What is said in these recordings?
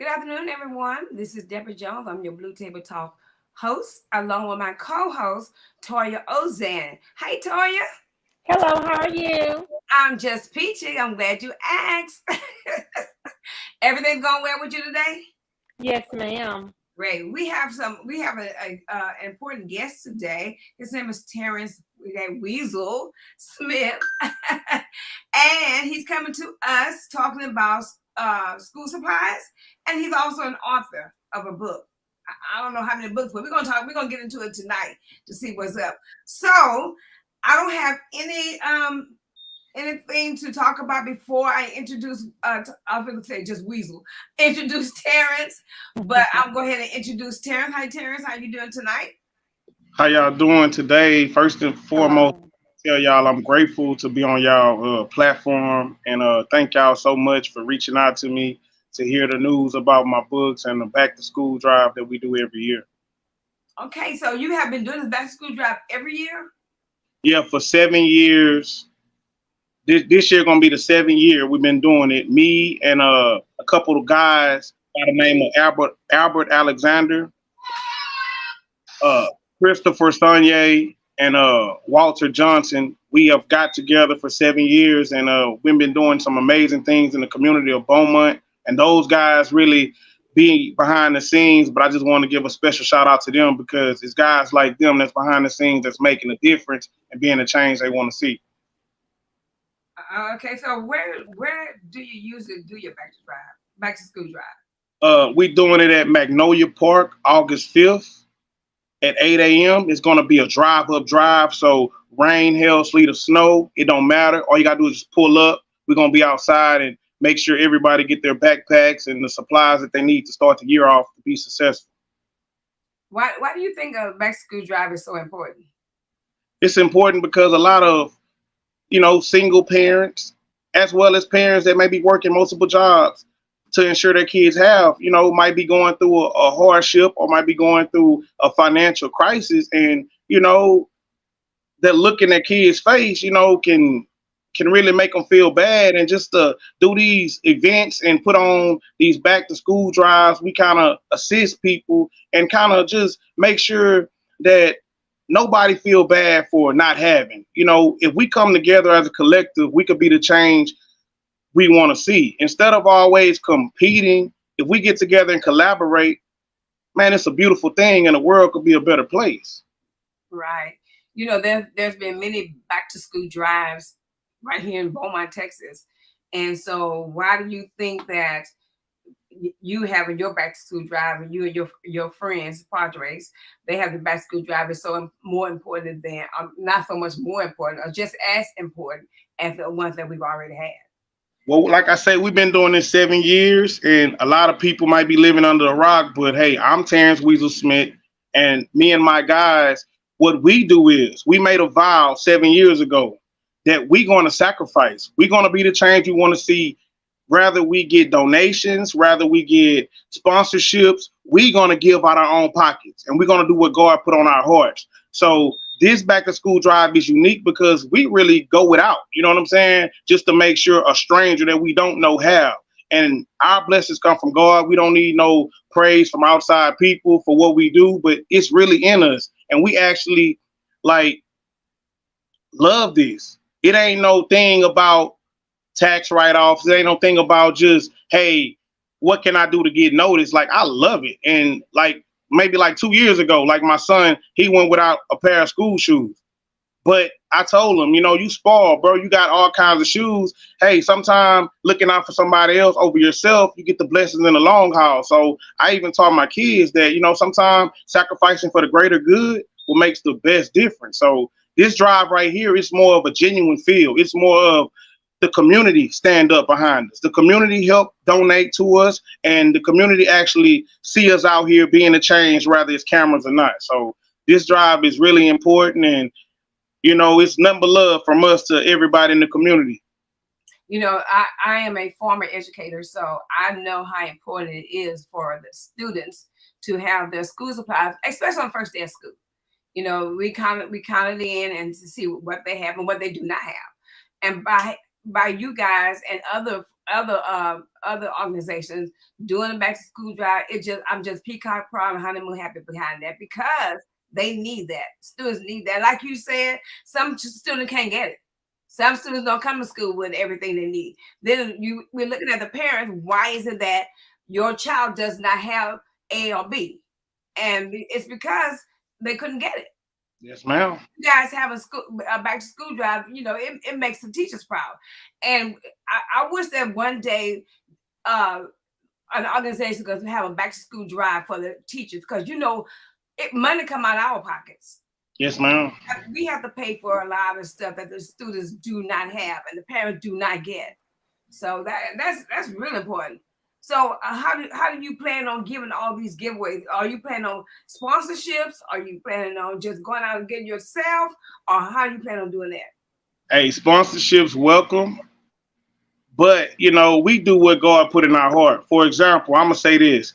Good afternoon, everyone. This is Deborah Jones. I'm your Blue Table Talk host, along with my co-host, Toya Ozan. Hey, Toya. Hello, how are you? I'm just peachy. I'm glad you asked. Everything's going well with you today? Yes, ma'am. Great. We have an important guest today. His name is Terrance Weasel Smith. And he's coming to us talking about school supplies. And he's also an author of a book. I don't know how many books, but we're gonna get into it tonight to see what's up. So I don't have anything to talk about before I introduce I was going to say just Weasel. Introduce Terrance, but I'll go ahead and introduce Terrance. Hi Terrance, how you doing tonight? How y'all doing today? First and foremost, Hello. tell y'all I'm grateful to be on y'all platform and thank y'all so much for reaching out to me to hear the news about my books and the back to school drive that we do every year. Okay, so you have been doing this back to school drive every year? Yeah, for 7 years. This year gonna be the 7th year we've been doing it. Me and a couple of guys by the name of Albert Alexander, uh, Christopher Sonye, and Walter Johnson. We have got together for 7 years, and we've been doing some amazing things in the community of Beaumont. And those guys really be behind the scenes, but I just want to give a special shout out to them because it's guys like them that's behind the scenes that's making a difference and being the change they want to see. Okay, so where do you usually do your back to school drive? We doing it at Magnolia Park, August 5th at 8 a.m. It's gonna be a drive-up drive. So rain, hail, sleet, or snow, it don't matter. All you gotta do is just pull up. We're gonna be outside and make sure everybody get their backpacks and the supplies that they need to start the year off to be successful. Why do you think a back to school drive is so important? It's important because a lot of single parents, as well as parents that may be working multiple jobs to ensure their kids have, might be going through a hardship or might be going through a financial crisis. And, that look in their kids' face, can really make them feel bad. And just to do these events and put on these back to school drives, we kind of assist people and kind of just make sure that nobody feel bad for not having. If we come together as a collective, we could be the change we want to see. Instead of always competing, if we get together and collaborate, man, it's a beautiful thing and the world could be a better place. Right. There's been many back to school drives right here in Beaumont, Texas. And so why do you think that you having your back to school drive and you and your friends, Padres, they have the back to school drive is so more important than not so much more important or just as important as the ones that we've already had? Well, like I say, we've been doing this 7 years, and a lot of people might be living under a rock. But hey, I'm Terrance Weasel Smith, and me and my guys, what we do is we made a vow 7 years ago that we're going to sacrifice. We're going to be the change we want to see. Rather we get donations, rather we get sponsorships, we're going to give out our own pockets, and we're going to do what God put on our hearts. So this back to school drive is unique because we really go without, you know what I'm saying? Just to make sure a stranger that we don't know have. And our blessings come from God. We don't need no praise from outside people for what we do, but it's really in us. And we actually like love this. It ain't no thing about tax write-offs. It ain't no thing about just, hey, what can I do to get noticed? Like, I love it. And like maybe like 2 years ago, like my son, he went without a pair of school shoes. But I told him, you spoiled, bro. You got all kinds of shoes. Hey, sometimes looking out for somebody else over yourself, you get the blessings in the long haul. So I even taught my kids that, sometimes sacrificing for the greater good will makes the best difference. So this drive right here is more of a genuine feel. It's more of the community stand up behind us. The community help donate to us, and the community actually see us out here being a change, whether it's cameras or not. So this drive is really important, and it's nothing but love from us to everybody in the community. I am a former educator, so I know how important it is for the students to have their school supplies, especially on first day of school. We count it in and to see what they have and what they do not have. And by you guys and other other organizations doing a back to school drive. I'm just peacock proud and honeymoon happy behind that because they need that. Students need that. Like you said, some students can't get it. Some students don't come to school with everything they need. Then we're looking at the parents. Why is it that your child does not have A or B? And it's because they couldn't get it. Yes, ma'am. You guys have a back to school drive, it makes the teachers proud. And I wish that one day an organization could have a back to school drive for the teachers because money come out of our pockets. Yes, ma'am. We have to pay for a lot of stuff that the students do not have and the parents do not get. So that's really important. So how do you plan on giving all these giveaways? Are you planning on sponsorships? Are you planning on just going out and getting yourself? Or how do you plan on doing that? Hey, sponsorships welcome. But we do what God put in our heart. For example, I'm gonna say this.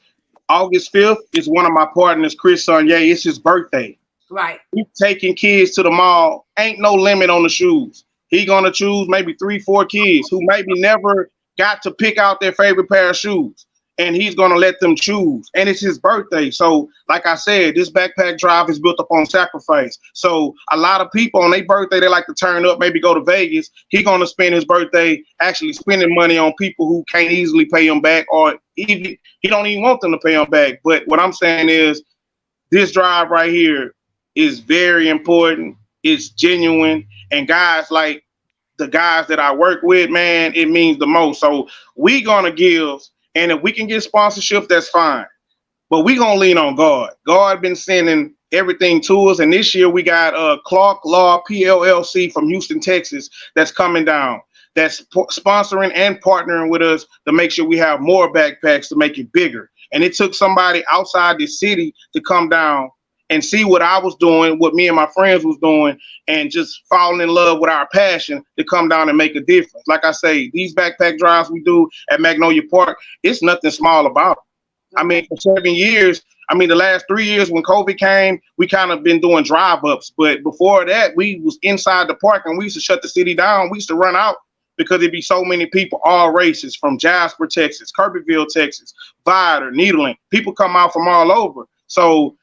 August 5th is one of my partners, Chris Sonye. It's his birthday. Right. We taking kids to the mall. Ain't no limit on the shoes. He gonna choose maybe 3, 4 kids who maybe never got to pick out their favorite pair of shoes. And he's gonna let them choose. And it's his birthday. So, like I said, this backpack drive is built upon sacrifice. So a lot of people on their birthday, they like to turn up, maybe go to Vegas. He gonna spend his birthday actually spending money on people who can't easily pay him back, or even he don't even want them to pay him back. But what I'm saying is this drive right here is very important. It's genuine. And guys like the guys that I work with, man, it means the most. So we gonna give, and if we can get sponsorship, that's fine. But we gonna lean on God. God been sending everything to us, and this year we got Clark Law PLLC from Houston, Texas, that's coming down. That's sponsoring and partnering with us to make sure we have more backpacks to make it bigger. And it took somebody outside the city to come down and see what I was doing, what me and my friends was doing, and just falling in love with our passion to come down and make a difference. Like I say, these backpack drives we do at Magnolia Park, it's nothing small about it. I mean, for 7 years, the last 3 years when COVID came, we kind of been doing drive-ups. But before that, we was inside the park and we used to shut the city down. We used to run out because there'd be so many people, all races, from Jasper, Texas, Kirbyville, Texas, Vidor, Needling. People come out from all over. So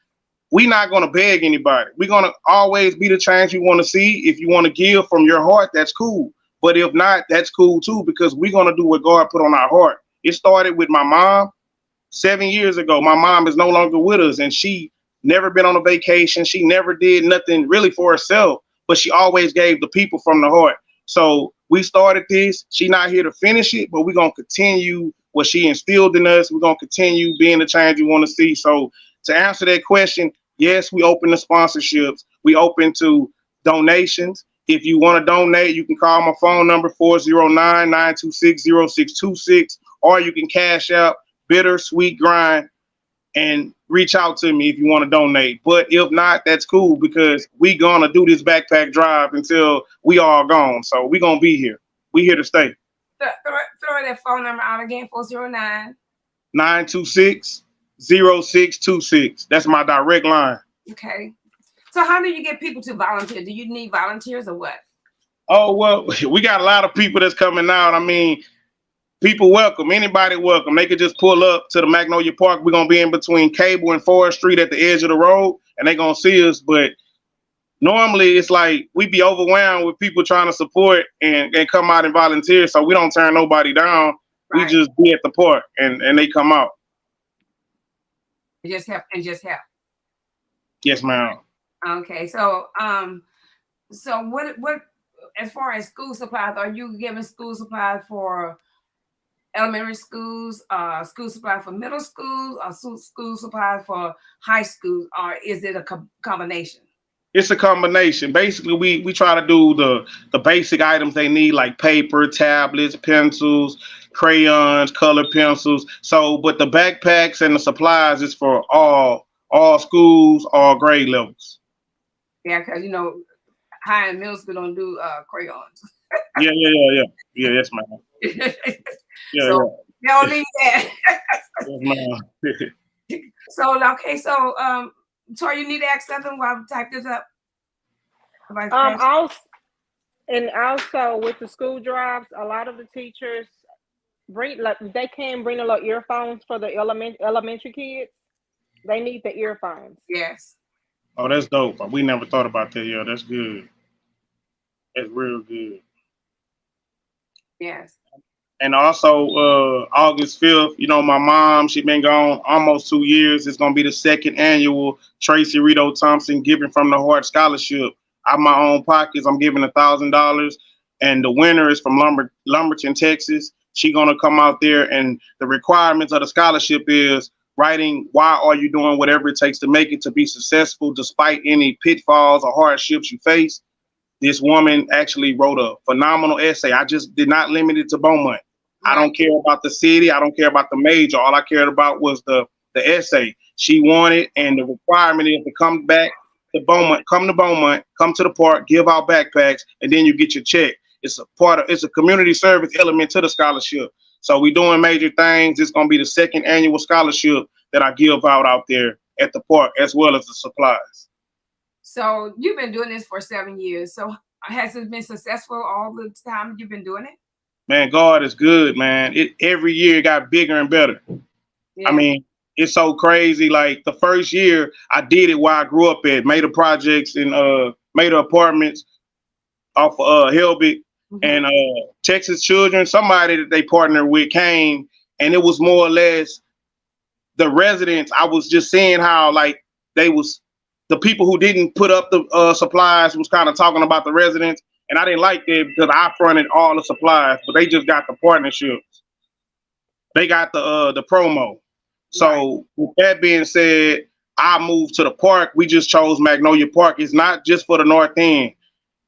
we're not going to beg anybody. We're going to always be the change you want to see. If you want to give from your heart, that's cool. But if not, that's cool too, because we're going to do what God put on our heart. It started with my mom 7 years ago. My mom is no longer with us, and she never been on a vacation. She never did nothing really for herself, but she always gave the people from the heart. So we started this. She not here to finish it, but we're going to continue what she instilled in us. We're going to continue being the change you want to see. So to answer that question, yes, we open to sponsorships. We open to donations. If you want to donate, you can call my phone number 409-926-0626, or you can cash out Bittersweet Grind and reach out to me if you want to donate. But if not, that's cool, because we gonna do this backpack drive until we all gone. So we gonna be here. We here to stay. Throw that phone number out again, 409-926-0626. That's my direct line. Okay. So how do you get people to volunteer? Do you need volunteers or what? Oh, well, we got a lot of people that's coming out. People welcome. Anybody welcome. They could just pull up to the Magnolia Park. We're going to be in between Cable and Forest Street at the edge of the road, and they're going to see us. But normally it's like we be overwhelmed with people trying to support and come out and volunteer. So we don't turn nobody down. Right. We just be at the park and they come out. Just help. Yes, ma'am. Okay. So what as far as school supplies, are you giving school supplies for elementary schools, school supply for middle schools, or school supply for high schools, or is it a combination? It's a combination. Basically, we try to do the basic items they need, like paper, tablets, pencils, crayons, color pencils. So, but the backpacks and the supplies is for all schools, all grade levels. Yeah, because high and middle school don't do crayons. Yeah, yes, ma'am. Yeah, so they don't need that. Yes, ma'am. So Tori, you need to ask something while I type this up. Also with the school drives, a lot of the teachers Bring like they can bring a little earphones for the elementary kids. They need the earphones. Yes. Oh, that's dope. We never thought about that. Yeah, that's good. That's real good. Yes. And also, August 5th, you know, my mom, she been gone almost 2 years. It's gonna be the second annual Tracy Rito Thompson Giving from the Heart Scholarship. Out of my own pockets, I'm giving $1,000, and the winner is from Lumberton, Texas. She gonna come out there, and the requirements of the scholarship is writing why are you doing whatever it takes to make it to be successful despite any pitfalls or hardships you face. This woman actually wrote a phenomenal essay. I just did not limit it to Beaumont. I Right. don't care about the city. I don't care about the major. All I cared about was the essay. She wanted, and the requirement is to come back to Beaumont, come to the park, give out backpacks, and then you get your check. It's a community service element to the scholarship. So we doing major things. It's gonna be the second annual scholarship that I give out there at the park, as well as the supplies. So you've been doing this for 7 years. So has it been successful all the time you've been doing it? Man, God is good, man. It every year it got bigger and better. I Yeah. mean, it's so crazy. Like the first year I did it where I grew up at, made the projects and made the apartments off of Helbig, Mhm. and Texas Children, somebody that they partnered with came, and it was more or less the residents. I was just seeing how like they was the people who didn't put up the supplies was kind of talking about the residents, and I didn't like that because I fronted all the supplies, but they just got the partnership. They got the promo. Right. So with that being said, I moved to the park. We just chose Magnolia Park. It's not just for the North End.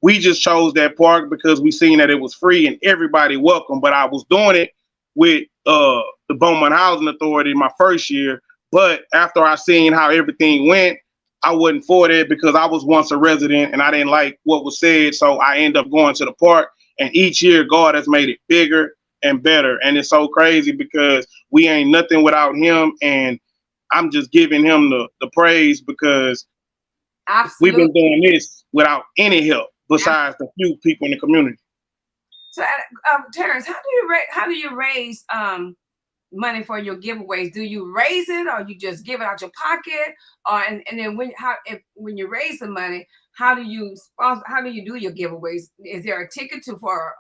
We just chose that park because we seen that it was free and everybody welcome. But I was doing it with the Beaumont Housing Authority my first year. But after I seen how everything went, I wasn't for that because I was once a resident and I didn't like what was said. So I ended up going to the park. And each year, God has made it bigger and better. And it's so crazy because we ain't nothing without him. And I'm just giving him the praise because we've Absolutely. been doing this without any help besides the few people in the community. So, Terrance, how do you raise money for your giveaways? Do you raise it, or you just give it out your pocket, or and then when you raise the money, how do you how do you do your giveaways? Is there a ticket for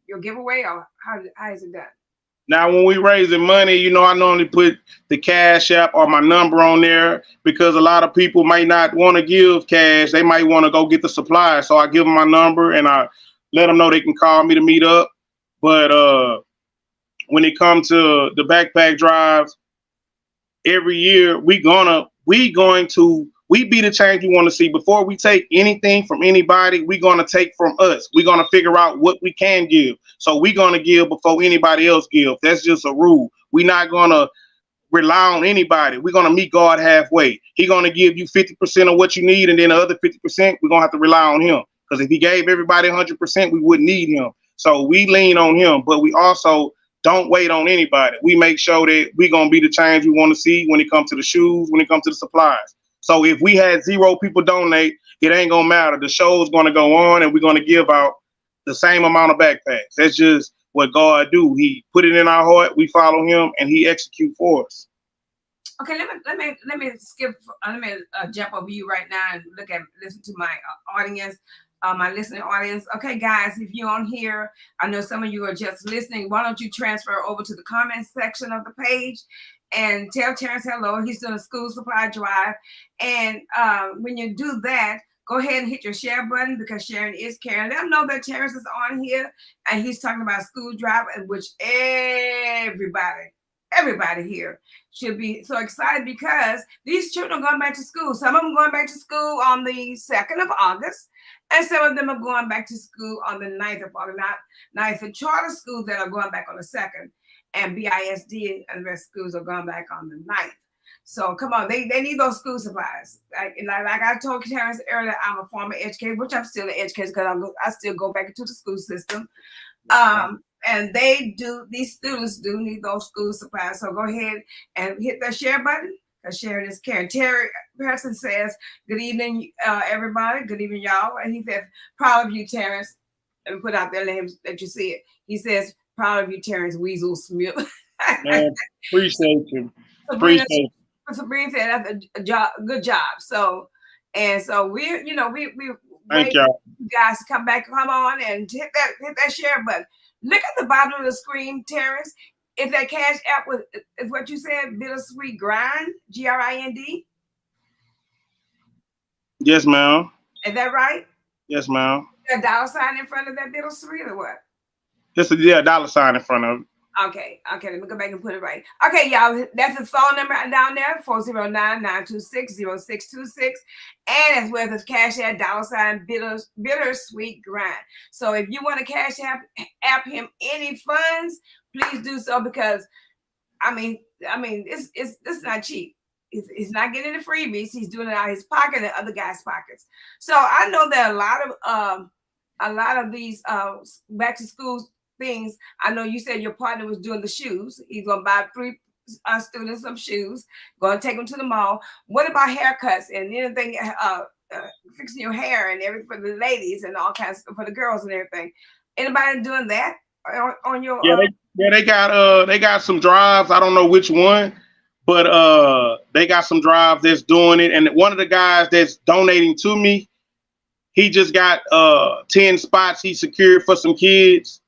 your giveaway, or how is it done? Now, when we raising money, you know, I normally put the cash app or my number on there because a lot of people might not want to give cash. They might want to go get the supplies. So I give them my number and I let them know they can call me to meet up. But when it comes to the backpack drives, every year we be the change we want to see. Before we take anything from anybody, we gonna take from us. We're gonna figure out what we can give. So we gonna give before anybody else give. That's just a rule. We're not gonna rely on anybody. We're gonna meet God halfway. He gonna give you 50% of what you need, and then the other 50% we're gonna have to rely on him. Because if he gave everybody 100%, we wouldn't need him. So we lean on him, but we also don't wait on anybody. We make sure that we're gonna be the change we want to see when it comes to the shoes, when it comes to the supplies. So if we had 0 people donate, it ain't gonna matter. The show's gonna go on, and we're gonna give out the same amount of backpacks. That's just what God do. He put it in our heart. We follow him, and he execute for us. Okay, let me skip. Let me jump over you right now and listen to my audience, my listening audience. Okay, guys, if you're on here, I know some of you are just listening. Why don't you transfer over to the comment section of the page and tell Terrance hello. He's doing a school supply drive, and when you do that, go ahead and hit your share button because sharing is caring. Let them know that Terrance is on here and he's talking about school drive, in which everybody here should be so excited because these children are going back to school. Some of them going back to school on the 2nd of August, and some of them are going back to school on the 9th of August. Now, it's the charter schools that are going back on the 2nd, and BISD and the rest schools are going back on the 9th. So come on, they need those school supplies. Like I told Terrance earlier, I'm a former educator, which I'm still an educator because I still go back into the school system. And these students do need those school supplies. So go ahead and hit that share button because sharing is caring. Terry Person says, good evening, everybody. Good evening, y'all. And he says, proud of you, Terrance. And put out there, let you see it. He says, Proud of you, Terrance Weasel Smith. Man, appreciate you. Sabrina, Appreciate you. Sabrina said that's a job, good job. So, and so we're, we Thank wait y'all. for you guys to come on and hit that share button. Look at the bottom of the screen, Terrance. If that cash app is what you said, bittersweet grind, GRIND. Yes, ma'am. Is that right? Yes, ma'am. A dollar sign in front of that bittersweet or what? Just a dollar sign in front of it. Okay, let me go back and put it right. Okay, y'all, that's his phone number down there, 409-926-0626. And as well as cash app dollar sign bittersweet grind. So if you want to cash app him any funds, please do so, because I mean, it's not cheap. He's not getting the freebies. He's doing it out of his pocket and other guys' pockets. So I know that a lot of these back to school things. I know you said your partner was doing the shoes. He's gonna buy 3 students some shoes. Gonna take them to the mall. What about haircuts and anything? Fixing your hair and everything for the ladies and all kinds of stuff for the girls and everything. Anybody doing that on your? They got some drives. I don't know which one, but they got some drives that's doing it. And one of the guys that's donating to me, he just got 10 spots he secured for some kids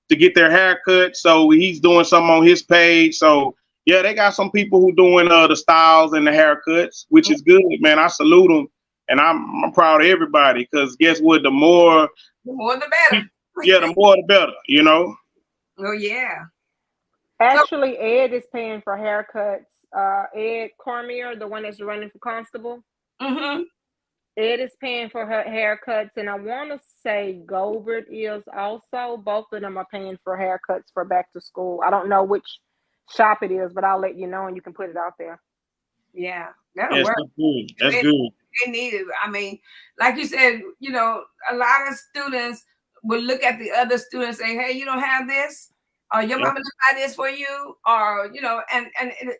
to get their haircut. So he's doing something on his page. So yeah, they got some people who doing the styles and the haircuts, which is good, man. I salute them, and I'm proud of everybody, because guess what? The more the better. Yeah, the more the better. Oh yeah. Actually, Ed is paying for haircuts. Ed Cormier, the one that's running for constable. Mm-hmm. Ed is paying for her haircuts, and I want to say Gilbert is also. Both of them are paying for haircuts for back to school. I don't know which shop it is, but I'll let you know, and you can put it out there. Yeah, that'll Yes, work. that's good. That's good. They need it. I mean, like you said, a lot of students will look at the other students and say, "Hey, you don't have this, or your mama didn't buy this for you," or and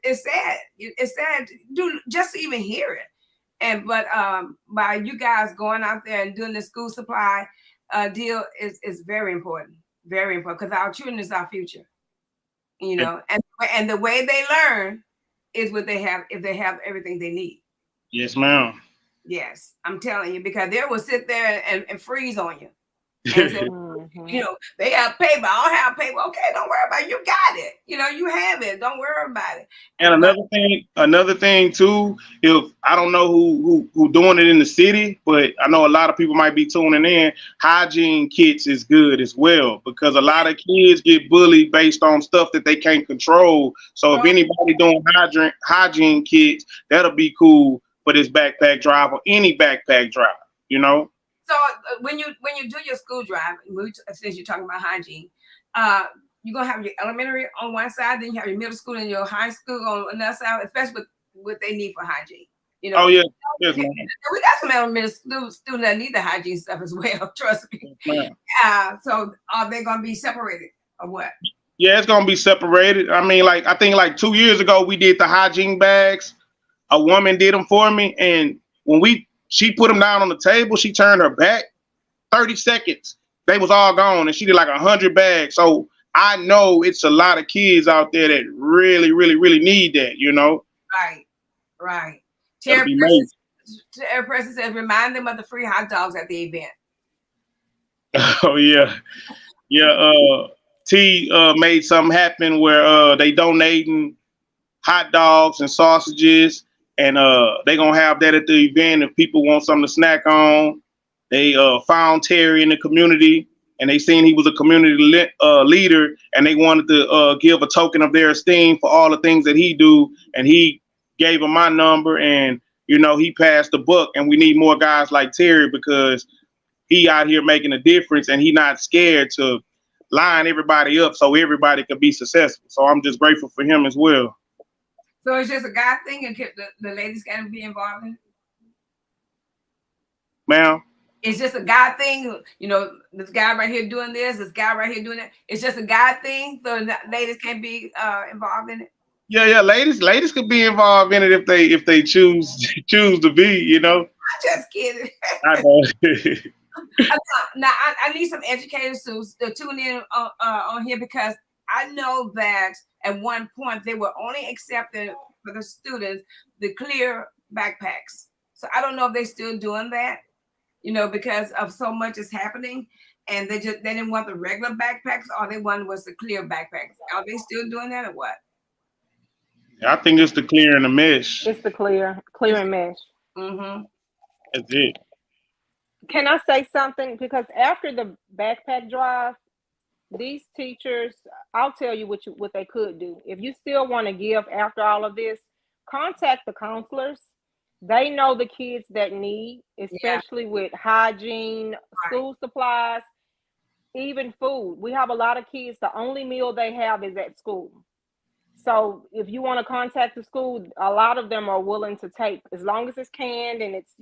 it's sad. It's sad to just to even hear it. And but by you guys going out there and doing the school supply deal is very important, because our children is our future. And the way they learn is what they have, if they have everything they need. Yes, ma'am. Yes, I'm telling you, because they will sit there and freeze on you. And say, they have paper. I don't have paper. Okay, don't worry about it. You got it. You have it. Don't worry about it. And another thing too, if I don't know who doing it in the city, but I know a lot of people might be tuning in. Hygiene kits is good as well, because a lot of kids get bullied based on stuff that they can't control. So if anybody doing hygiene kits, that'll be cool for this backpack drive or any backpack drive. So when you do your school drive, since you're talking about hygiene, you're gonna have your elementary on one side, then you have your middle school and your high school on another side, especially with what they need for hygiene. Oh yeah, yes, we got some elementary students that need the hygiene stuff as well. Trust me. So are they gonna be separated or what? Yeah, it's gonna be separated. I mean, I think 2 years ago we did the hygiene bags. A woman did them for me, and when she put them down on the table, she turned her back. 30 seconds, they was all gone, and she did 100 bags. So I know it's a lot of kids out there that really, really, really need that. Right. Terry Preston says, remind them of the free hot dogs at the event. Oh yeah. T made something happen where they donating hot dogs and sausages. And they gonna have that at the event if people want something to snack on. They found Terry in the community, and they seen he was a community leader, and they wanted to give a token of their esteem for all the things that he do. And he gave him my number, and he passed the buck. And we need more guys like Terry, because he out here making a difference, and he not scared to line everybody up so everybody can be successful. So I'm just grateful for him as well. So it's just a guy thing, and the ladies can be involved in it? Ma'am? It's just a guy thing, this guy right here doing this guy right here doing that. It's just a guy thing, so the ladies can be involved in it? Yeah, ladies could be involved in it if they choose to be, I'm just kidding. I know. Now I need some educators to tune in on here because I know that at one point they were only accepting for the students the clear backpacks. So I don't know if they're still doing that, because of so much is happening, and they didn't want the regular backpacks. All they wanted was the clear backpacks. Are they still doing that or what? I think it's the clear and the mesh. It's the clear and mesh. Mm-hmm. That's it. Can I say something? Because after the backpack drive, these teachers, I'll tell you what they could do. If you still want to give after all of this, contact the counselors. They know the kids that need, Yeah. especially with hygiene, Right. school supplies, even food. We have a lot of kids, the only meal they have is at school. So if you want to contact the school, a lot of them are willing to take, as long as it's canned and it's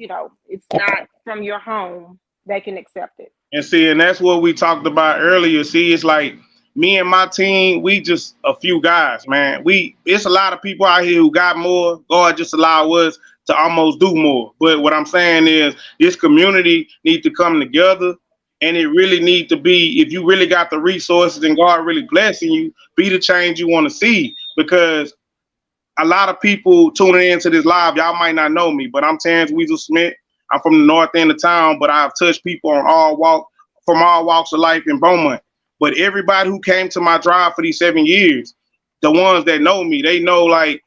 not from your home, they can accept it. And see, and that's what we talked about earlier. See, it's like me and my team, we just a few guys, man. It's a lot of people out here who got more. God just allow us to almost do more. But what I'm saying is this community need to come together, and it really need to be, if you really got the resources and God really blessing you, be the change you want to see. Because a lot of people tuning into this live, y'all might not know me, but I'm Terrance Weasel Smith. I'm from the north end of town, but I've touched people on from all walks of life in Beaumont. But everybody who came to my drive for these 7 years, the ones that know me, they know, like,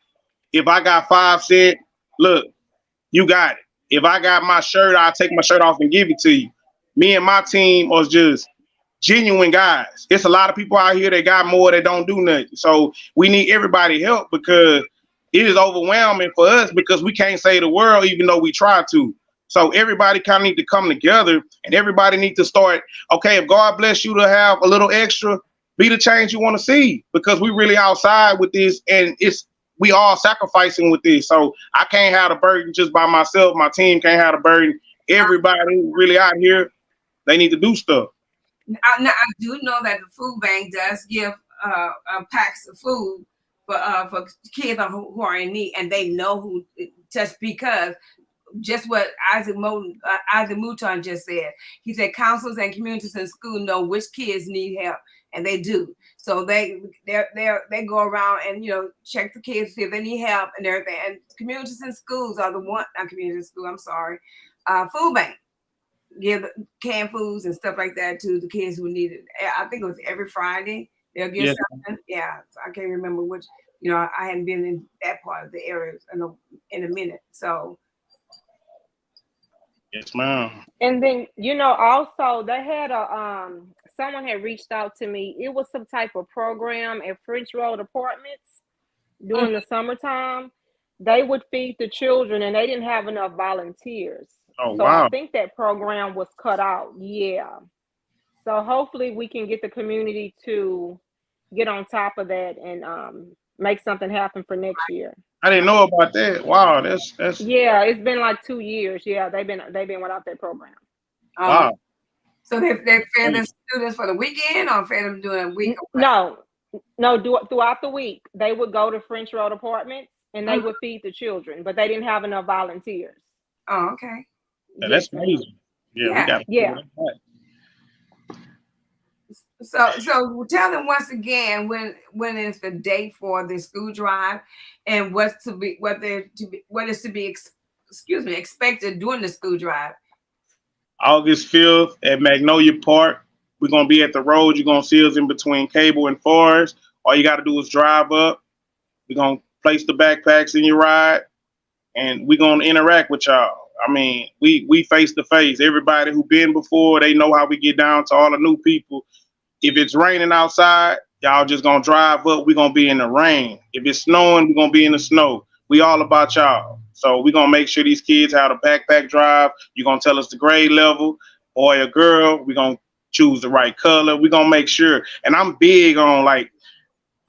if I got 5 cents, look, you got it. If I got my shirt, I'll take my shirt off and give it to you. Me and my team was just genuine guys. It's a lot of people out here that got more that don't do nothing. So we need everybody help because it is overwhelming for us because we can't save the world even though we try to. So everybody kind of need to come together and everybody need to start. Okay, if God bless you to have a little extra, be the change you want to see because we really outside with this and we all sacrificing with this. So I can't have the burden just by myself. My team can't have the burden. Everybody who really out here, they need to do stuff. Now, I do know that the food bank does give packs of food for kids who are in need, and they know who just because just what Isaac Mouton just said. He said counselors and communities in school know which kids need help, and they do. So they go around and check the kids see if they need help and everything. And communities in schools are the one not community school. I'm sorry, food bank give canned foods and stuff like that to the kids who need it. I think it was every Friday they'll give Yeah. something. Yeah, so I can't remember which. I hadn't been in that part of the area in a minute. So Yes, ma'am. And then, also they had someone had reached out to me. It was some type of program at French Road Apartments during the summertime. They would feed the children and they didn't have enough volunteers. Oh, So I wow. think that program was cut out. Yeah. So hopefully we can get the community to get on top of that and make something happen for next year. I didn't know about that. Wow, that's Yeah, it's been like 2 years. Yeah, they've been without that program. um, wow. so they fed the students for the weekend or fed them during the week. No, no, throughout the week they would go to French Road Apartments and they Mhm. would feed the children, but they didn't have enough volunteers. Oh, okay. Yeah, that's Yes, ma'am. crazy. Yeah, we Yeah. got to figure Yeah. that out. So tell them once again when is the date for the school drive and what is to be expected during the school drive. August 5th at Magnolia Park. We're gonna be at the road. You're gonna see us in between Cable and Forest. All you gotta do is drive up. We're gonna place the backpacks in your ride and we're gonna interact with y'all. I mean, we face to face. Everybody who been before, they know how we get down to all the new people. If it's raining outside, y'all just gonna drive up. We're gonna be in the rain. If it's snowing, we're gonna be in the snow. We all about y'all. So we're gonna make sure these kids have a backpack drive. You're gonna tell us the grade level, boy or girl. We're gonna choose the right color. We're gonna make sure. And I'm big on, like,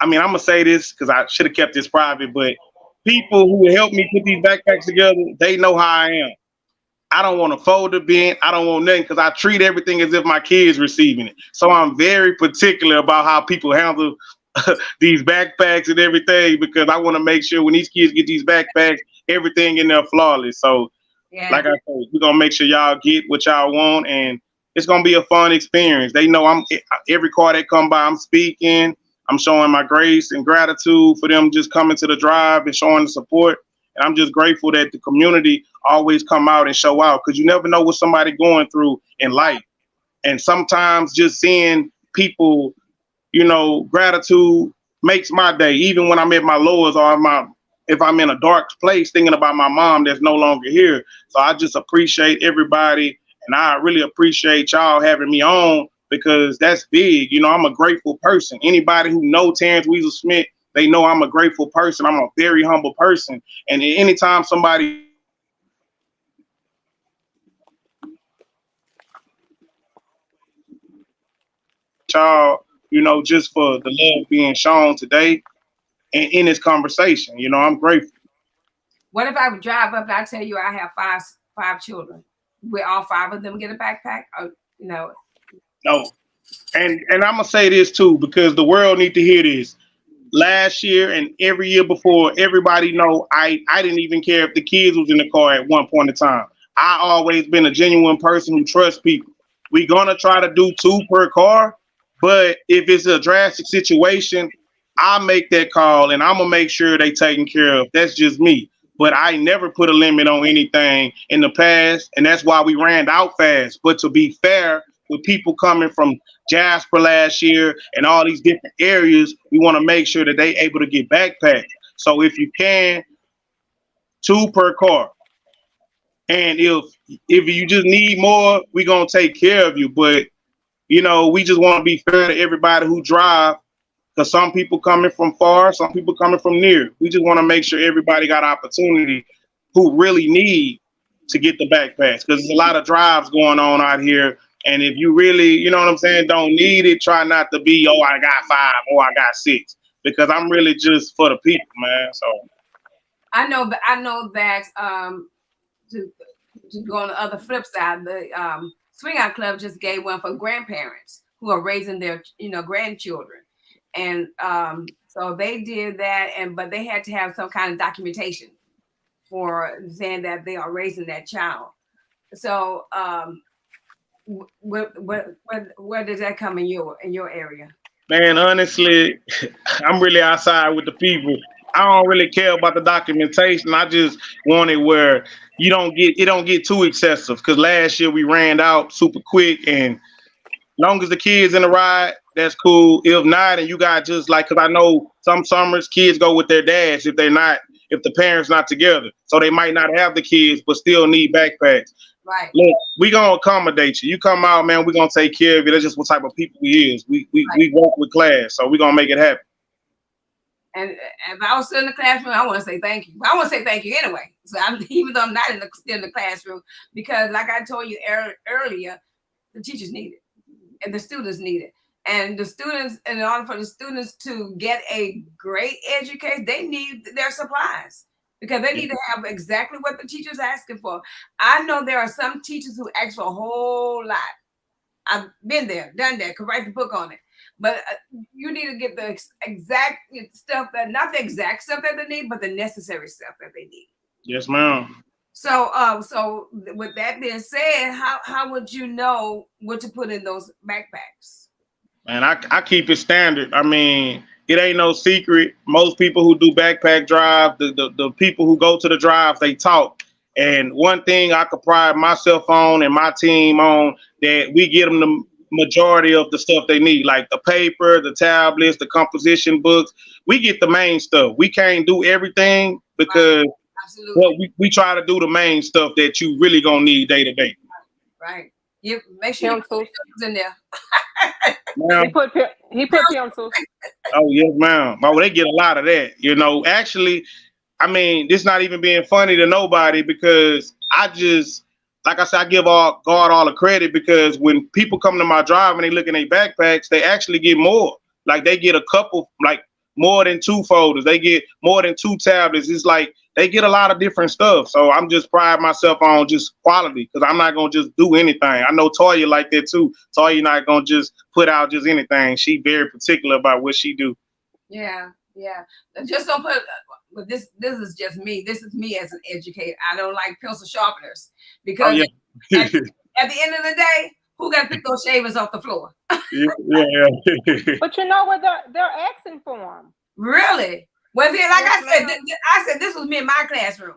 I mean, I'm gonna say this because I should have kept this private, but people who help me put these backpacks together, they know how I am. I don't want to fold the bin. I don't want nothing because I treat everything as if my kid's receiving it. So I'm very particular about how people handle these backpacks and everything because I want to make sure when these kids get these backpacks, everything in there flawless. So, Yeah. like I said, we're gonna make sure y'all get what y'all want, and it's gonna be a fun experience. They know I'm every car that come by, I'm speaking, I'm showing my grace and gratitude for them just coming to the drive and showing the support. And I'm just grateful that the community always come out and show out because you never know what somebody going through in life. And sometimes just seeing people, gratitude makes my day. Even when I'm at my lowest or if I'm in a dark place thinking about my mom that's no longer here. So I just appreciate everybody, and I really appreciate y'all having me on because that's big. I'm a grateful person. Anybody who know Terrance Weasel Smith, they know I'm a grateful person. I'm a very humble person. And anytime somebody y'all, just for the love being shown today and in this conversation, I'm grateful. What if I would drive up and I tell you I have five children? Will all five of them get a backpack? Or, No. And I'm gonna say this too, because the world need to hear this. Last year and every year before, everybody know I didn't even care if the kids was in the car at one point in time. I always been a genuine person who trusts people. We gonna try to do two per car, but if it's a drastic situation, I make that call and I'm gonna make sure they taken care of. That's just me. But I never put a limit on anything in the past, and that's why we ran out fast. But to be fair, with people coming from Jasper last year and all these different areas, we want to make sure that they able to get backpacks. So if you can, two per car. And if you just need more, we gonna take care of you. But we just want to be fair to everybody who drive, because some people coming from far, some people coming from near. We just want to make sure everybody got opportunity who really need to get the backpacks, because there's a lot of drives going on out here. And if you really, what I'm saying, don't need it, try not to be, oh, I got five, or I got six, because I'm really just for the people, man. So I know that to, to go on the other flip side, the Swing Out Club just gave one for grandparents who are raising their grandchildren, and so they did that, but they had to have some kind of documentation for saying that they are raising that child. So where does that come in your area? man, honestly, I'm really outside with the people. I don't really care about the documentation. I just want it where it don't get too excessive. Because last year we ran out super quick, and long as the kids in the ride, that's cool. If not, and you got just like, because I know some summers kids go with their dads if the parents not together, so they might not have the kids but still need backpacks. Right. Look, we gonna accommodate you. You come out, man. We gonna take care of you. That's just what type of people we is. We work with class, so we gonna make it happen. And if I was still in the classroom, I want to say thank you. I want to say thank you anyway. So even though I'm not still in the classroom, because like I told you earlier, the teachers need it and the students need it. And the students, in order for the students to get a great education, they need their supplies because they need to have exactly what the teacher's asking for. I know there are some teachers who ask for a whole lot. I've been there, done that, could write the book on it. But you need to get the exact stuff not the exact stuff that they need, but the necessary stuff that they need. Yes, ma'am. So with that being said, how would you know what to put in those backpacks? Man, I keep it standard. I mean, it ain't no secret. Most people who do backpack drive, the people who go to the drives, they talk. And one thing I could pride myself on and my team on, that we get them the majority of the stuff they need, like the paper, the tablets, the composition books. We get the main stuff. We can't do everything because we try to do the main stuff that you really gonna need day to day. Right. You make sure you put in there. He put pencils. Oh yes, ma'am. Oh, they get a lot of that. Actually, I mean, this not even being funny to nobody, because like I said, I give God all the credit, because when people come to my drive and they look in their backpacks, they actually get more. Like they get a couple, like more than two folders. They get more than two tablets. It's like they get a lot of different stuff. So I'm just pride myself on just quality, because I'm not gonna just do anything. I know Toya like that too. Toya not gonna just put out just anything. She very particular about what she do. Yeah. Just don't put. But this is just me. This is me as an educator. I don't like pencil sharpeners because at the end of the day, Who got to pick those shavings off the floor? Yeah, yeah. But you know what? They're asking for them. Really? Well, then, like Yes, I said, ma'am. I said this was me in my classroom.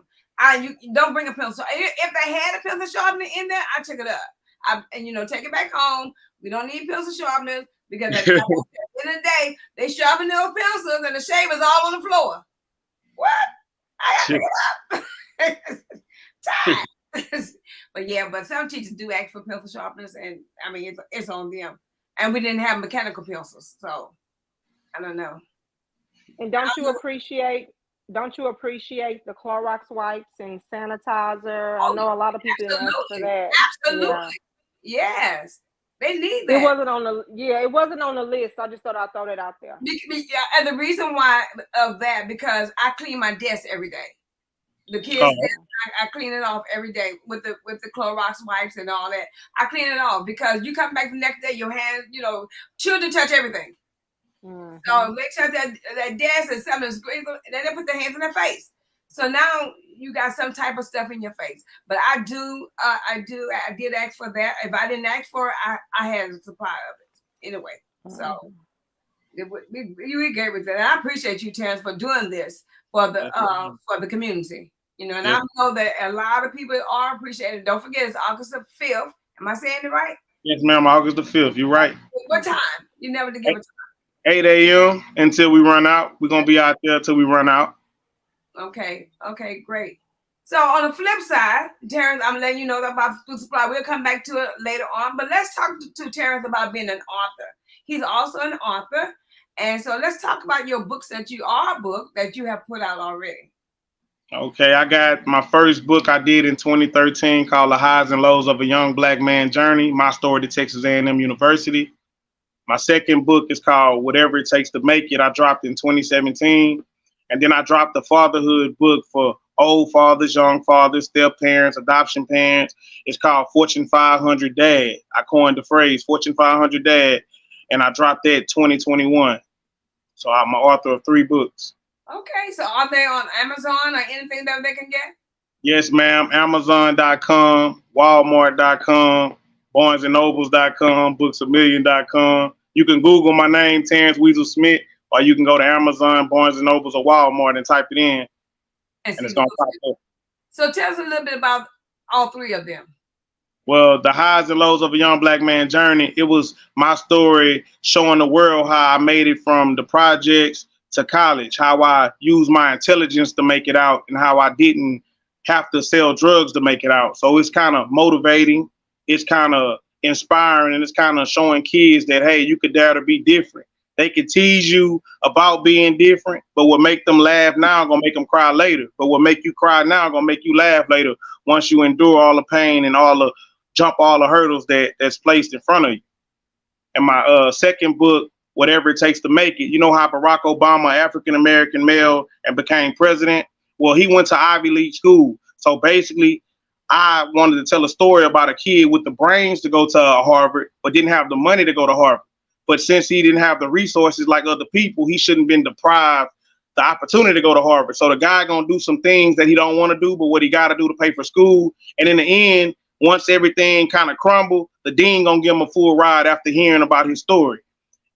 You don't bring a pencil. If they had a pencil sharpener in there, I took it up. And take it back home. We don't need pencil sharpeners because at the end of the day, they sharpen those pencils and the shavers all on the floor. What? I got to pick it up. Time. But yeah, but some teachers do ask for pencil sharpeners, and I mean it's on them. And we didn't have mechanical pencils, so I don't know. And don't you appreciate the Clorox wipes and sanitizer? I Oh, know a lot of people didn't ask for absolutely, that. absolutely, Yeah. yes, they need It that. wasn't on the list. I just thought I'd throw that out there. Yeah, and the reason why of that because I clean my desk every day. The kids' Oh, desk, I clean it off every day with the Clorox wipes and all that. I clean it off because you come back the next day, your hands, children touch everything. Mm-hmm. So make sure that desk is something squeezed, and then they put their hands in their face. So now you got some type of stuff in your face. But I did ask for that. If I didn't ask for it, I had a supply of it anyway. So we gave with that. And I appreciate you, Terrance, for doing this for the community. And I know that a lot of people are appreciating. Don't forget, it's August the 5th. Am I saying it right? yes, ma'am. August the 5th. You're right. What time? You never did give it. 8 a.m. until we run out. We're gonna be out there until we run out. Okay, great. So on the flip side, Terrance, I'm letting you know about food supply. We'll come back to it later on, but let's talk to Terrance about being an author. He's also an author, and so let's talk about your books that you have put out already. Okay, I got my first book I did in 2013 called The Highs and Lows of a Young Black Man Journey, My Story to Texas A&M University. My second book is called Whatever It Takes to Make It. I dropped in 2017. And then I dropped the fatherhood book for old fathers, young fathers, step parents, adoption parents. It's called Fortune 500 Dad. I coined the phrase Fortune 500 Dad, and I dropped that 2021. So I'm an author of 3 books. Okay, so are they on Amazon or anything that they can get? Yes, ma'am. Amazon.com, Walmart.com, BarnesandNobles.com, BooksAMillion.com. You can Google my name, Terrance Weasel Smith, or you can go to Amazon, Barnes and Nobles, or Walmart and type it in, and it's gonna pop up. So tell us a little bit about all 3 of them. Well, the highs and lows of a young black man journey, it was my story showing the world how I made it from the projects to college, how I used my intelligence to make it out, and how I didn't have to sell drugs to make it out. So it's kind of motivating, it's kind of inspiring, and it's kind of showing kids that, hey, you could dare to be different. They could tease you about being different, but what make them laugh now gonna make them cry later. But what make you cry now gonna make you laugh later once you endure all the pain and jump all the hurdles that's placed in front of you. And my second book, Whatever It Takes to Make It, you know how Barack Obama, African American male, and became president? Well, he went to Ivy League school. So basically, I wanted to tell a story about a kid with the brains to go to Harvard, but didn't have the money to go to Harvard. But since he didn't have the resources like other people, he shouldn't have been deprived the opportunity to go to Harvard. So the guy gonna do some things that he don't want to do, but what he got to do to pay for school. And in the end, once everything kind of crumbled, the dean gonna give him a full ride after hearing about his story.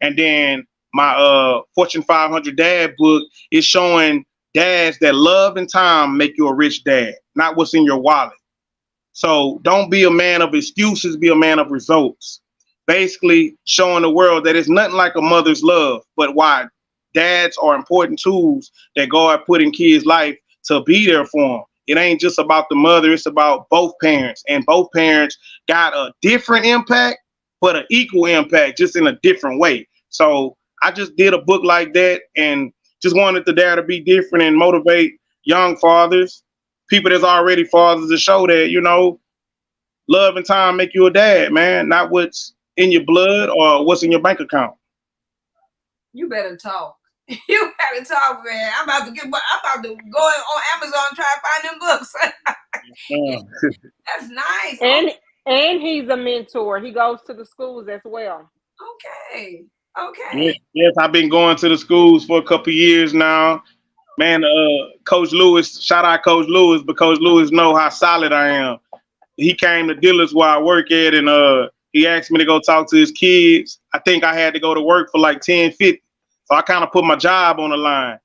And then my Fortune 500 Dad book is showing dads that love and time make you a rich dad, not what's in your wallet. So don't be a man of excuses, be a man of results. Basically showing the world that it's nothing like a mother's love, but why dads are important tools that God put in kids' life to be there for them. It ain't just about the mother, it's about both parents. And both parents got a different impact, but an equal impact, just in a different way. So I just did a book like that and just wanted to dare to be different and motivate young fathers, people that's already fathers, to show that, love and time make you a dad, man, not what's in your blood or what's in your bank account. You better talk. You better talk, man. I'm about to go on Amazon and try to find them books. That's nice. And he's a mentor. He goes to the schools as well. Okay. Yes, I've been going to the schools for a couple of years now. Man, Coach Lewis, shout out Coach Lewis, because Lewis know how solid I am. He came to Dillard's where I work at, and He asked me to go talk to his kids. I think I had to go to work for like 10:50. So I kind of put my job on the line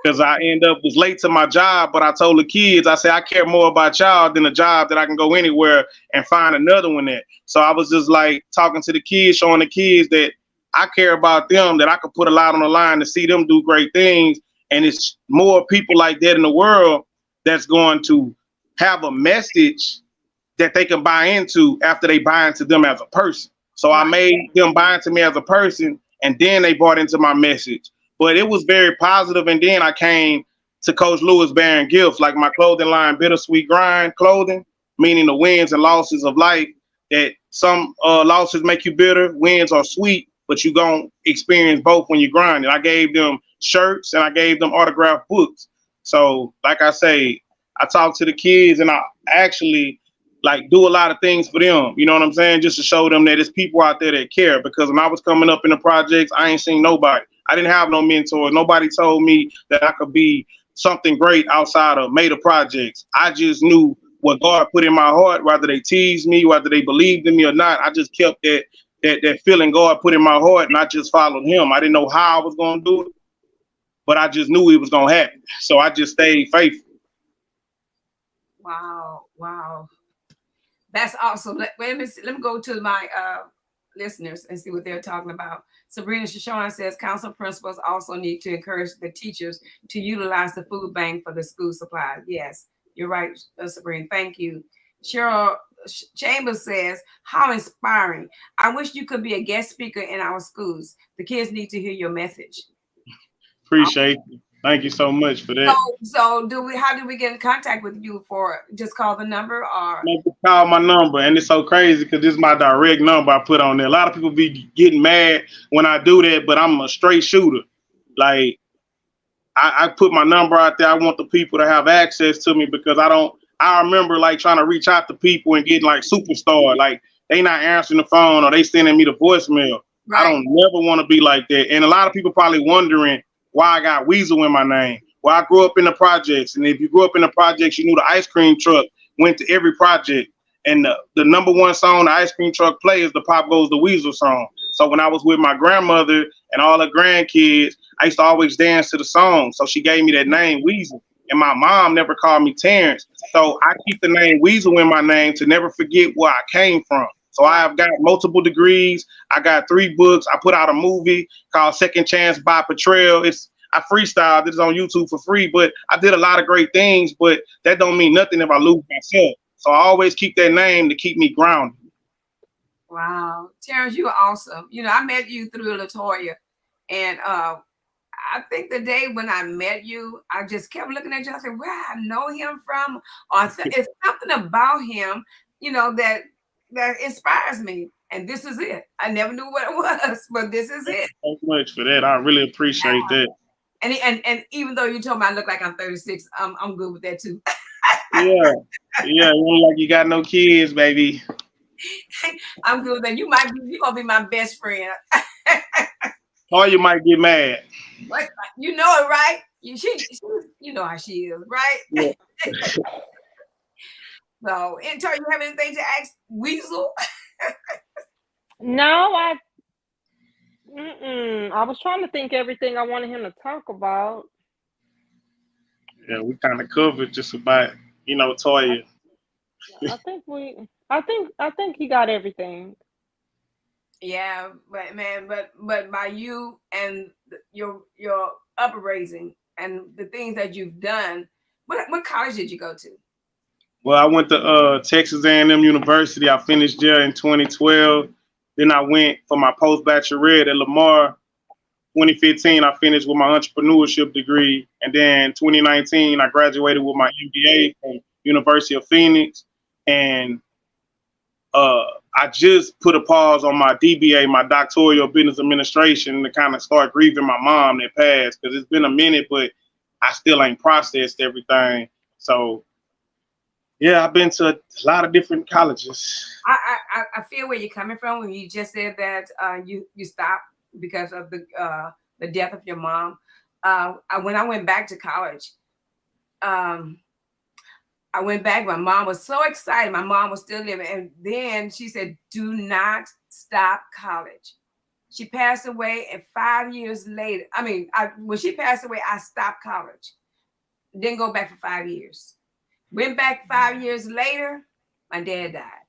because I end up was late to my job. But I told the kids, I said, I care more about y'all than a job that I can go anywhere and find another one at. So I was just like talking to the kids, showing the kids that I care about them, that I could put a lot on the line to see them do great things. And it's more people like that in the world that's going to have a message that they can buy into after they buy into them as a person. So I Right. made them buy into me as a person, and then they bought into my message. But it was very positive, and then I came to Coach Lewis bearing gifts, like my clothing line, Bittersweet Grind Clothing, meaning the wins and losses of life. That some losses make you bitter, wins are sweet, but you gonna experience both when you grind. And I gave them shirts and I gave them autographed books. So, like I say, I talk to the kids, and I actually like do a lot of things for them. You know what I'm saying? Just to show them that there's people out there that care. Because when I was coming up in the projects, I ain't seen nobody. I didn't have no mentors. Nobody told me that I could be something great outside of Made Projects. I just knew what God put in my heart, whether they teased me, whether they believed in me or not. I just kept that feeling God put in my heart, and I just followed Him. I didn't know how I was gonna do it, but I just knew it was gonna happen. So I just stayed faithful. Wow. Wow. That's awesome. Wait a minute. Let me go to my listeners and see what they're talking about. Sabrina Shoshana says council principals also need to encourage the teachers to utilize the food bank for the school supplies. Yes, you're right, Sabrina. Thank you. Cheryl Chambers says, how inspiring. I wish you could be a guest speaker in our schools. The kids need to hear your message. Appreciate you. Thank you so much for So, that. so do we? How do we get in contact with you? For just call the number or? Make them call my number, and it's so crazy because this is my direct number I put on there. A lot of people be getting mad when I do that, but I'm a straight shooter. Like I put my number out there. I want the people to have access to me because I don't. I remember like trying to reach out to people and getting like superstar. Like they not answering the phone or they sending me the voicemail. I Right. don't never want to be like that. And a lot of people probably wondering why I got Weasel in my name. Well, I grew up in the projects, and if you grew up in the projects, you knew the ice cream truck went to every project. And the number one song the ice cream truck plays is the Pop Goes the Weasel song. So when I was with my grandmother and all her grandkids, I used to always dance to the song. So she gave me that name, Weasel. And my mom never called me Terrance. So I keep the name Weasel in my name to never forget where I came from. So I have got multiple degrees. I got 3 books. I put out a movie called Second Chance by Portrayal. I freestyled. It's on YouTube for free, but I did a lot of great things, but that don't mean nothing if I lose myself. So I always keep that name to keep me grounded. Wow, Terrence, you are awesome. You know, I met you through Latoya, and I think the day when I met you, I just kept looking at you. I said, "Where I know him from?" Or it's something about him, you know, that inspires me. And this is it. I never knew what it was, but this is Thank it. you so much for that. I really appreciate that. And even though you told me I look like I'm 36, I'm good with that too. Yeah. Yeah. You look like you got no kids, baby. I'm good with that. You gonna be my best friend. Or you might get mad. What you know it, right? You know how she is, right? Yeah. So, Antonio, you have anything to ask Weasel? No, I was trying to think everything I wanted him to talk about. Yeah, we kind of covered just about, Toya. I think I think he got everything. Yeah, but man, but by you and your upraising and the things that you've done, what college did you go to? Well, I went to Texas A&M University. I finished there in 2012. Then I went for my post-bachelorette at Lamar. 2015, I finished with my entrepreneurship degree. And then 2019, I graduated with my MBA from University of Phoenix. And I just put a pause on my DBA, my doctoral business administration, to kind of start grieving my mom that passed because it's been a minute, but I still ain't processed everything. So yeah, I've been to a lot of different colleges. I feel where you're coming from when you just said that you stopped because of the death of your mom. When I went back to college, um, I went back. My mom was so excited. My mom was still living, and then she said, "Do not stop college. She passed away, and 5 years later, when she passed away, I stopped college. Didn't go back for 5 years. Went back 5 years later, my dad died.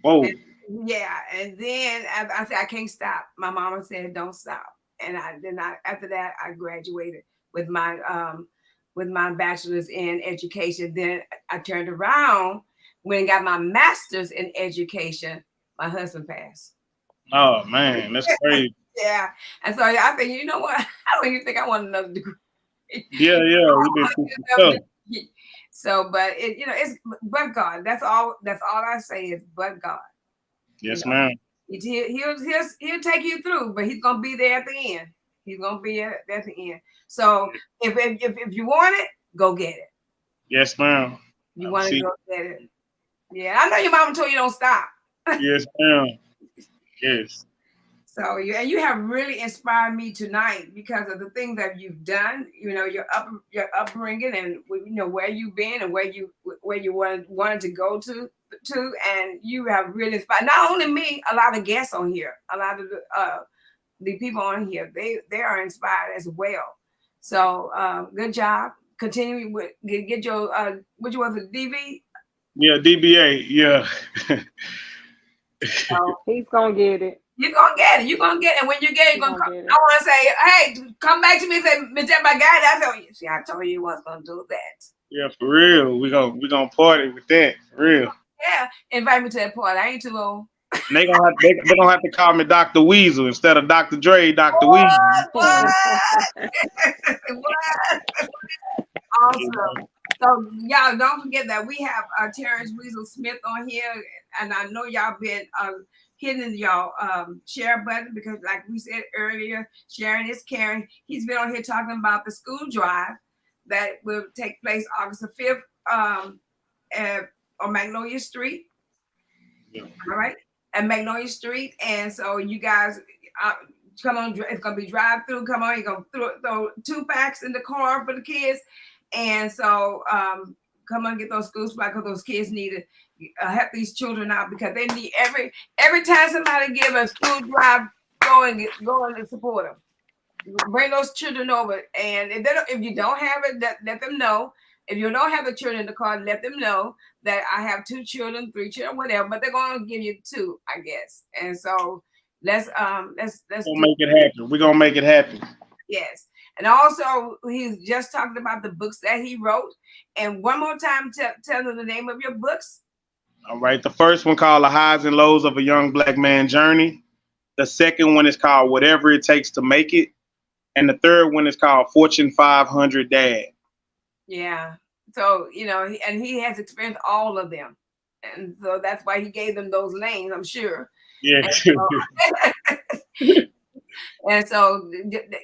Whoa. And, yeah, and then I said I can't stop. My mama said don't stop, and after that I graduated with my bachelor's in education. Then I turned around when I got my master's in education. My husband passed. Oh man, that's crazy. Yeah, and so I think you know what? I don't even think I want another degree. Yeah, yeah, we've been through some stuff. So, but it's but God. That's all. That's all I say is but God. You Yes, know, ma'am. he'll take you through, but he's gonna be there at the end. He's gonna be at the end. So if you want it, go get it. Yes, ma'am. You I want to see. go get it. Yeah, I know your mama told you don't stop. Yes, ma'am. Yes. So you have really inspired me tonight because of the things that you've done. Your upbringing, and where you've been and where you wanted to go to, and you have really inspired not only me, a lot of guests on here, a lot of the people on here. They are inspired as well. So good job. Continuing with get your what you was a DV. Yeah, DBA. Yeah. So He's gonna get it. you're gonna get it. You're gonna get it. And when you get it, He's you're gonna gonna come. get I it. want to say, hey, come back to me and say, Miss Jeff, I got it. I told you. See, I told you was gonna do that. Yeah, for real. We gonna party with that. For real. Yeah, invite me to that party. I ain't too old. And they gonna have to call me Dr. Weasel instead of Dr. Dre, Dr. Weasel. What? What? You Awesome. know? So y'all don't forget that we have Terrance Weasel Smith on here, and I know y'all been hitting y'all share button because, like we said earlier, sharing is caring. He's been on here talking about the school drive that will take place August the 5th on Magnolia Street. Yeah. All right, at Magnolia Street, and so you guys. Come on, it's gonna be drive through. Come on, you're gonna throw 2 packs in the car for the kids, and so come on, get those school supplies because those kids need to help these children out because they need every time somebody give a school drive, go and support them. Bring those children over, and if you don't have it, let them know. If you don't have the children in the car, let them know that I have 2 children, 3 children, whatever. But they're gonna give you 2, I guess. And so let's We're gonna do make it happen. We're gonna make it happen. yes. And also, he's just talking about the books that he wrote. And one more time, tell them the name of your books. All right. The first one called The Highs and Lows of a Young Black Man Journey. The second one is called Whatever It Takes to Make It. And the third one is called Fortune 500 Dad. Yeah. So, and he has experienced all of them. And so that's why he gave them those names, I'm sure. Yeah. And and so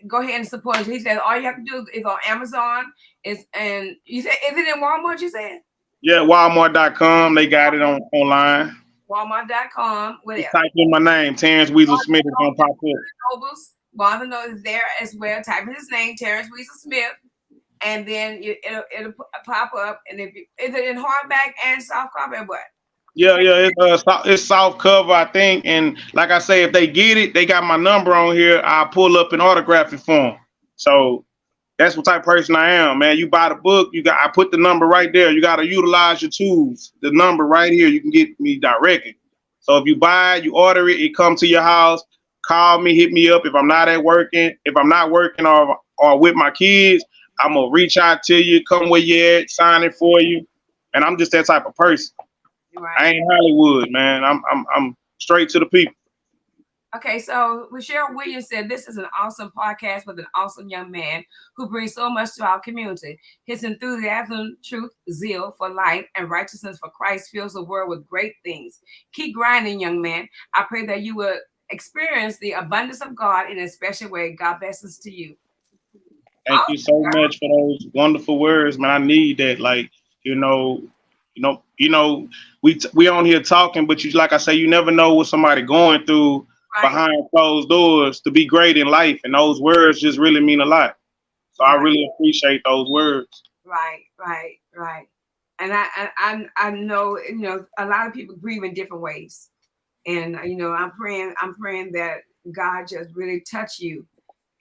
go ahead and support us. He said all you have to do is on Amazon. And you said, is it in Walmart, you said? Yeah, Walmart.com. They got it online. Walmart.com, Just whatever. type in my name, Terrance Weasel Smith. It's gonna pop up. Nobles. Barnes and Noble is there as well. Type in his name, Terrance Weasel Smith, and then it'll pop up. And is it in hardback and soft copy or what? Yeah. It's soft cover, I think. And like I say, if they get it, they got my number on here. I pull up and autograph it for them. So that's what type of person I am, man. You buy the book, I put the number right there. You got to utilize your tools. The number right here, you can get me directly. So if you buy it, you order it, it comes to your house. Call me, hit me up if I'm not working. If I'm not working or with my kids, I'm gonna reach out to you, come where you at, sign it for you. And I'm just that type of person. Right. I ain't Hollywood, man. I'm straight to the people. Okay, so Michelle Williams said this is an awesome podcast with an awesome young man who brings so much to our community. His enthusiasm, truth, zeal for life, and righteousness for Christ fills the world with great things. Keep grinding, young man. I pray that you will experience the abundance of God in a special way. God blesses to you. Thank you so much for those wonderful words, man. I need that. Like, you know, we on here talking, but you, like I say, you never know what somebody going through behind closed doors to be great in life, and those words just really mean a lot. So I really appreciate those words. Right. And I know a lot of people grieve in different ways. And I'm praying that God just really touch you.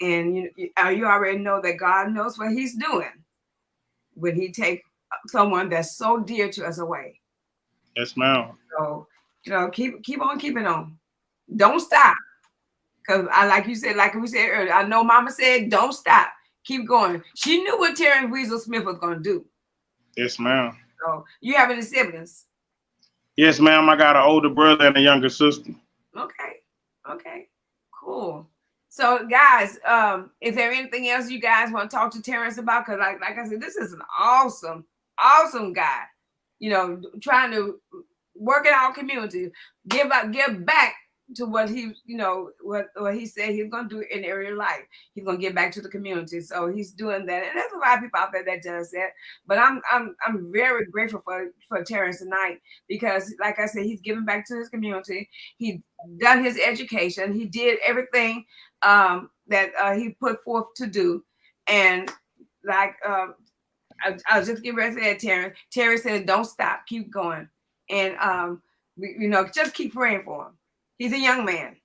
And you already know that God knows what He's doing when He take someone that's so dear to us away. Yes, ma'am. So keep on keeping on. Don't stop. Because I like you said, like we said earlier, I know Mama said, don't stop. Keep going. She knew what Terrance Weasel Smith was gonna do. Yes, ma'am. So you have any siblings? Yes, ma'am. I got an older brother and a younger sister. Okay. Okay. Cool. So guys, is there anything else you guys want to talk to Terrance about? Because like I said, this is an awesome, awesome guy. Trying to work in our community, give back to what he, what he said he's gonna do in area life. He's gonna give back to the community. So he's doing that. And there's a lot of people out there that does that. But I'm very grateful for Terrance tonight because like I said, he's giving back to his community. He done his education. He did everything that he put forth to do. And like I was just getting ready to say that, Terrance. Terry said, "Don't stop, keep going," and just keep praying for him. He's a young man,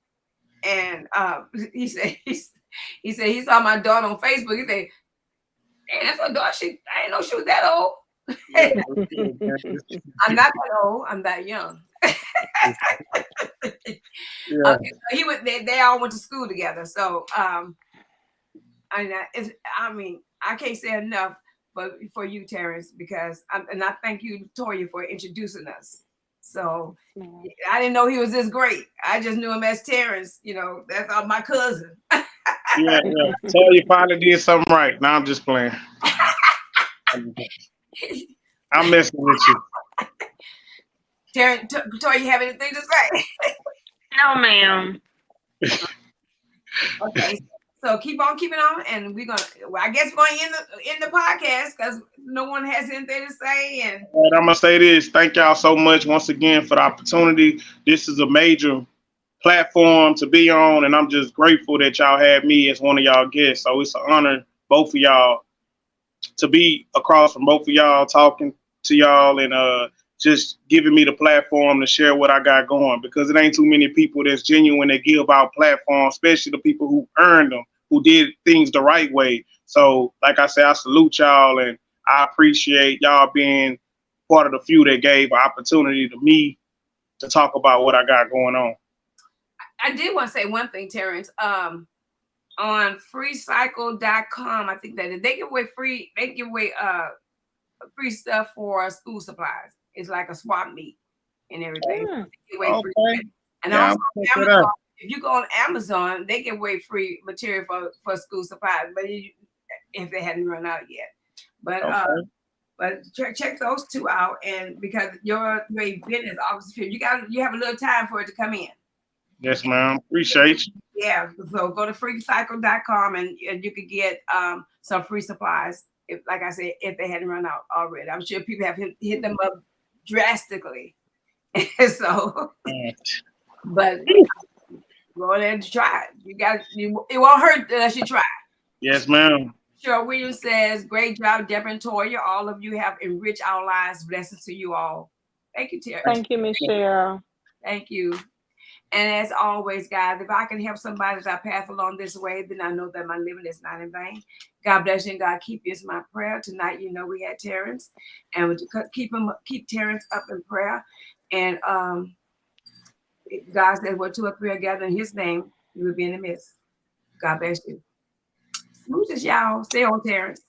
and he said he saw my daughter on Facebook. He said, "Man, that's my daughter. I didn't know she was that old." Yeah. I'm not that old. I'm that young. Yeah. Okay, so they all went to school together. So I can't say enough for you, Terrance, because and I thank you, Toya, for introducing us. So I didn't know he was this great. I just knew him as Terrance. That's all my cousin. Yeah, yeah. So you finally did something right. Now I'm just playing. I'm messing with you. Terrance, Toya, you have anything to say? No, ma'am. Okay. So keep on keeping on, and I guess we're gonna end the podcast because no one has anything to say. And All right, I'm gonna say this. Thank y'all so much once again for the opportunity. This is a major platform to be on, and I'm just grateful that y'all had me as one of y'all guests. So it's an honor, both of y'all, to be across from both of y'all, talking to y'all, and just giving me the platform to share what I got going. Because it ain't too many people that's genuine that give out platforms, especially the people who earned them, who did things the right way. So, like I said, I salute y'all, and I appreciate y'all being part of the few that gave an opportunity to me to talk about what I got going on. I did want to say one thing, Terrance. On freecycle.com, I think that they give away free stuff for school supplies. It's like a swap meet and everything. Mm. They give away free. Okay. And Yeah, also I'm on check it Amazon, out. if you go on Amazon, they give away free material for school supplies, but if they hadn't run out yet. But Okay. check those two out, and because your event is obviously you have a little time for it to come in. Yes, ma'am. Appreciate you. Yeah, so go to freecycle.com and you could get some free supplies. If, like I said, if they hadn't run out already, I'm sure people have hit them up drastically. So, but go ahead and try it. It won't hurt unless you try. Yes, ma'am. Sure, William says, great job, Deborah and Toya. All of you have enriched our lives. Blessings to you all. Thank you, Terry. Thank you, Miss Cheryl. Thank you. And as always, guys, if I can help somebody as I path along this way, then I know that my living is not in vain. God bless you and God keep you is my prayer. Tonight, we had Terrance, and we keep Terrance up in prayer. And God said, "Where two or three are gathered in His name, you will be in the midst." God bless you. Smooches, y'all. Stay on Terrance.